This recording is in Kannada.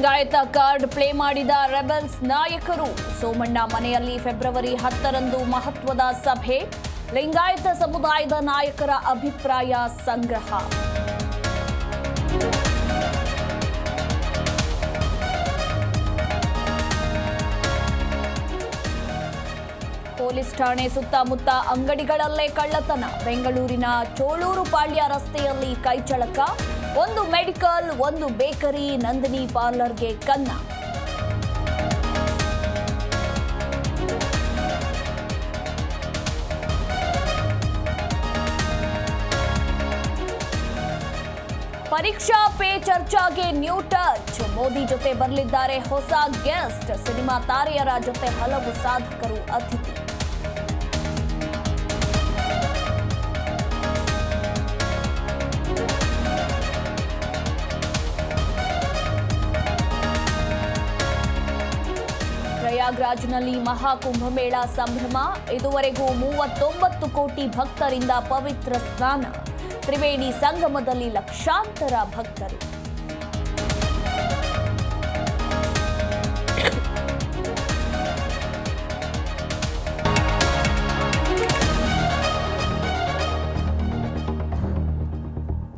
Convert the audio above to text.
ಲಿಂಗಾಯತ ಕಾರ್ಡ್ ಪ್ಲೇ ಮಾಡಿದ ರೆಬೆಲ್ಸ್ ನಾಯಕರು. ಸೋಮಣ್ಣ ಮನೆಯಲ್ಲಿ ಫೆಬ್ರವರಿ 10ರಂದು ಮಹತ್ವದ ಸಭೆ. ಲಿಂಗಾಯತ ಸಮುದಾಯದ ನಾಯಕರ ಅಭಿಪ್ರಾಯ ಸಂಗ್ರಹ. ಪೊಲೀಸ್ ಠಾಣೆ ಸುತ್ತಮುತ್ತ ಅಂಗಡಿಗಳಲ್ಲೇ ಕಳ್ಳತನ. ಬೆಂಗಳೂರಿನ ಚೋಳೂರು ಪಾಳ್ಯ ರಸ್ತೆಯಲ್ಲಿ ಕೈಚಳಕ. ಒಂದು ಮೆಡಿಕಲ್, ಒಂದು ಬೇಕರಿ, ನಂದಿನಿ ಪಾರ್ಲರ್ಗೆ ಕನ್ನ. ಪರೀಕ್ಷಾ ಪೇ ಚರ್ಚಾಗೆ ನ್ಯೂ ಟಚ್. ಮೋದಿ ಜೊತೆ ಬರಲಿದ್ದಾರೆ ಹೊಸ ಗೆಸ್ಟ್. ಸಿನಿಮಾ ತಾರೆಯರ ಜೊತೆ ಹಲವು ಸಾಧಕರು ಅತಿಥಿ. ಪ್ರಯಾಗ್ರಾಜ್ನಲ್ಲಿ ಮಹಾಕುಂಭಮೇಳ ಸಂಭ್ರಮ. ಇದುವರೆಗೂ 39 ಕೋಟಿ ಭಕ್ತರಿಂದ ಪವಿತ್ರ ಸ್ನಾನ. ತ್ರಿವೇಣಿ ಸಂಗಮದಲ್ಲಿ ಲಕ್ಷಾಂತರ ಭಕ್ತರು.